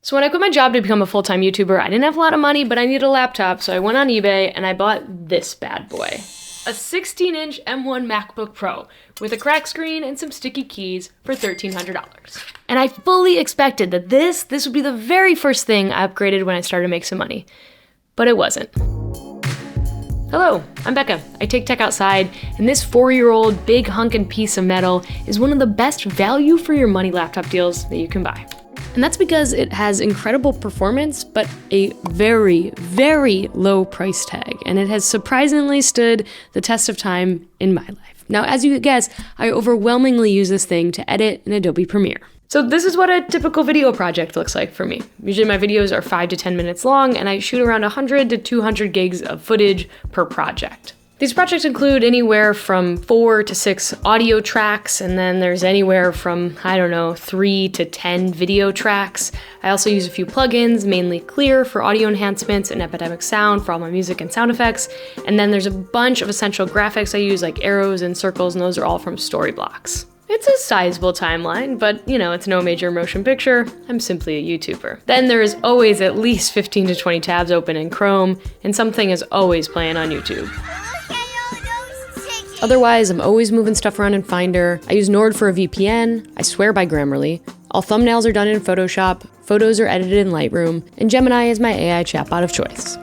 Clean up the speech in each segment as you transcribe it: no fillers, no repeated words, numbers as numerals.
So when I quit my job to become a full-time YouTuber, I didn't have a lot of money, but I needed a laptop, so I went on eBay and I bought this bad boy. A 16-inch M1 MacBook Pro with a cracked screen and some sticky keys for $1,300. And I fully expected that this would be the very first thing I upgraded when I started to make some money. But it wasn't. Hello, I'm Becca. I take tech outside, and this 4-year-old big hunkin' piece of metal is one of the best value for your money laptop deals that you can buy. And that's because it has incredible performance, but a very, very low price tag, and it has surprisingly stood the test of time in my life. Now, as you could guess, I overwhelmingly use this thing to edit in Adobe Premiere. So this is what a typical video project looks like for me. Usually my videos are 5 to 10 minutes long, and I shoot around 100 to 200 gigs of footage per project. These projects include anywhere from 4 to 6 audio tracks, and then there's anywhere from, 3 to 10 video tracks. I also use a few plugins, mainly Clear for audio enhancements and Epidemic Sound for all my music and sound effects. And then there's a bunch of essential graphics I use, like arrows and circles, and those are all from Storyblocks. It's a sizable timeline, but it's no major motion picture. I'm simply a YouTuber. Then there is always at least 15 to 20 tabs open in Chrome, and something is always playing on YouTube. Otherwise, I'm always moving stuff around in Finder. I use Nord for a VPN. I swear by Grammarly. All thumbnails are done in Photoshop. Photos are edited in Lightroom. And Gemini is my AI chatbot of choice.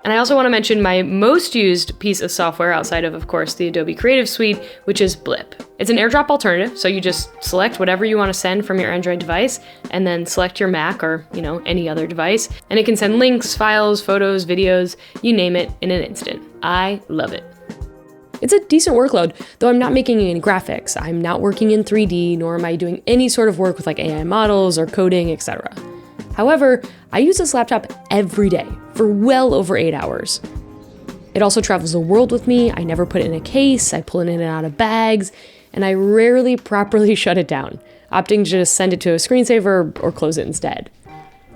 And I also want to mention my most used piece of software outside of course, the Adobe Creative Suite, which is Blip. It's an AirDrop alternative, so you just select whatever you want to send from your Android device, and then select your Mac or, any other device, and it can send links, files, photos, videos, you name it, in an instant. I love it. It's a decent workload, though I'm not making any graphics. I'm not working in 3D, nor am I doing any sort of work with AI models or coding, etc. However, I use this laptop every day for well over 8 hours. It also travels the world with me. I never put it in a case. I pull it in and out of bags, and I rarely properly shut it down, opting to just send it to a screensaver or close it instead.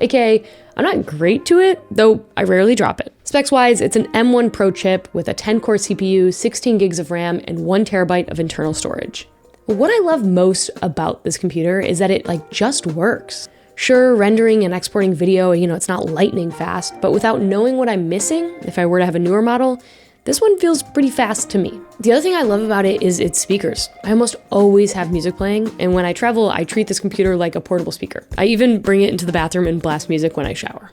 AKA, I'm not great to it, though I rarely drop it. Specs-wise, it's an M1 Pro chip with a 10-core CPU, 16 gigs of RAM, and 1 terabyte of internal storage. But what I love most about this computer is that it just works. Sure, rendering and exporting video, it's not lightning fast, but without knowing what I'm missing, if I were to have a newer model, this one feels pretty fast to me. The other thing I love about it is its speakers. I almost always have music playing, and when I travel, I treat this computer like a portable speaker. I even bring it into the bathroom and blast music when I shower.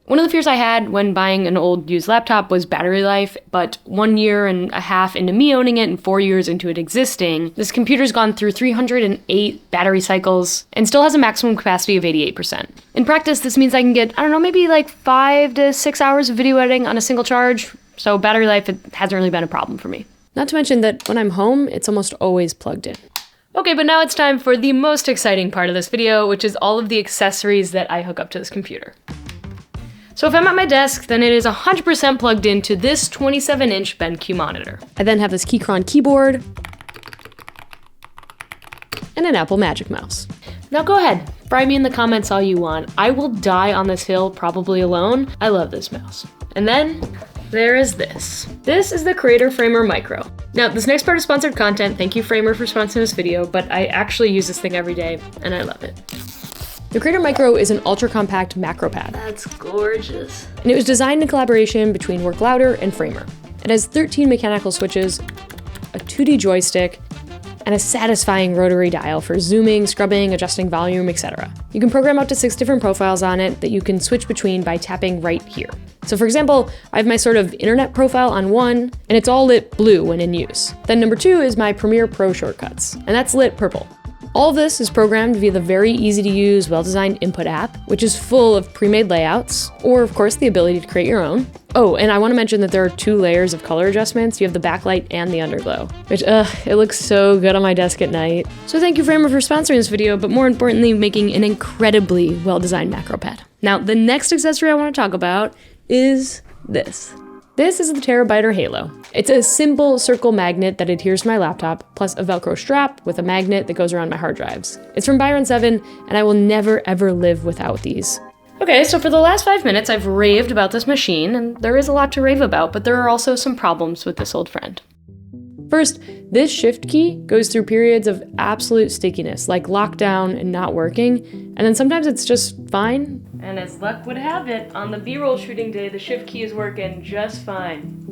One of the fears I had when buying an old used laptop was battery life, but 1.5 years into me owning it and 4 years into it existing, this computer's gone through 308 battery cycles and still has a maximum capacity of 88%. In practice, this means I can get, maybe 5 to 6 hours of video editing on a single charge, so battery life it hasn't really been a problem for me. Not to mention that when I'm home, it's almost always plugged in. Okay, but now it's time for the most exciting part of this video, which is all of the accessories that I hook up to this computer. So if I'm at my desk, then it is 100% plugged into this 27-inch BenQ monitor. I then have this Keychron keyboard and an Apple Magic Mouse. Now go ahead, fry me in the comments all you want. I will die on this hill, probably alone. I love this mouse. And then there is this. This is the Creator Framer Micro. Now, this next part is sponsored content. Thank you, Framer, for sponsoring this video, but I actually use this thing every day, and I love it. The Creator Micro is an ultra-compact macro pad. That's gorgeous. And it was designed in collaboration between Work Louder and Framer. It has 13 mechanical switches, a 2D joystick, and a satisfying rotary dial for zooming, scrubbing, adjusting volume, etc. You can program up to 6 different profiles on it that you can switch between by tapping right here. So for example, I have my sort of internet profile on one, and it's all lit blue when in use. Then number 2 is my Premiere Pro shortcuts, and that's lit purple. All of this is programmed via the very easy-to-use, well-designed Input app, which is full of pre-made layouts, or of course the ability to create your own. Oh, and I want to mention that there are 2 layers of color adjustments. You have the backlight and the underglow, which, it looks so good on my desk at night. So thank you, Framer, for sponsoring this video, but more importantly, making an incredibly well-designed macro pad. Now, the next accessory I want to talk about is this. This is the Terabyter Halo. It's a simple circle magnet that adheres to my laptop, plus a Velcro strap with a magnet that goes around my hard drives. It's from Byron 7, and I will never ever live without these. Okay, so for the last 5 minutes, I've raved about this machine, and there is a lot to rave about, but there are also some problems with this old friend. First, this shift key goes through periods of absolute stickiness, like lockdown and not working, and then sometimes it's just fine. And as luck would have it, on the B-roll shooting day, the shift key is working just fine.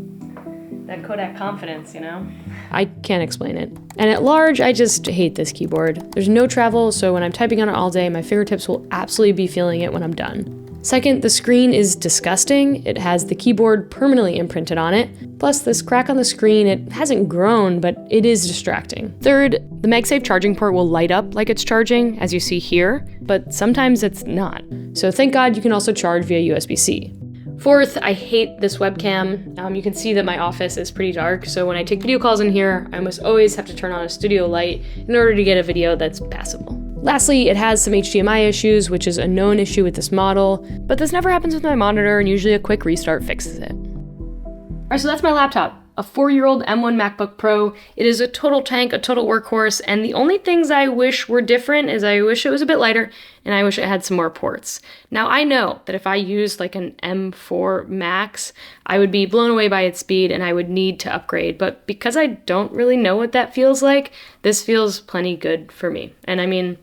That Kodak confidence, you know? I can't explain it. And at large, I just hate this keyboard. There's no travel, so when I'm typing on it all day, my fingertips will absolutely be feeling it when I'm done. Second, the screen is disgusting. It has the keyboard permanently imprinted on it. Plus, this crack on the screen, it hasn't grown, but it is distracting. Third, the MagSafe charging port will light up like it's charging, as you see here, but sometimes it's not. So thank God you can also charge via USB-C. Fourth, I hate this webcam. You can see that my office is pretty dark, so when I take video calls in here, I almost always have to turn on a studio light in order to get a video that's passable. Lastly, it has some HDMI issues, which is a known issue with this model, but this never happens with my monitor, and usually a quick restart fixes it. Alright, so that's my laptop. A 4-year-old M1 MacBook Pro. It is a total tank, a total workhorse, and the only things I wish were different is I wish it was a bit lighter, and I wish it had some more ports. Now, I know that if I used like an M4 Max, I would be blown away by its speed and I would need to upgrade, but because I don't really know what that feels like, this feels plenty good for me. And I mean,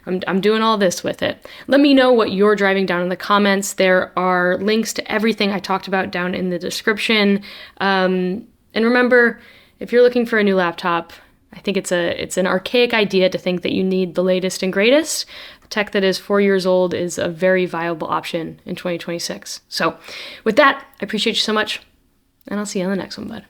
I'm doing all this with it. Let me know what you're driving down in the comments. There are links to everything I talked about down in the description. And remember, if you're looking for a new laptop, I think it's an archaic idea to think that you need the latest and greatest. Tech that is 4 years old is a very viable option in 2026. So with that, I appreciate you so much, and I'll see you on the next one, bud.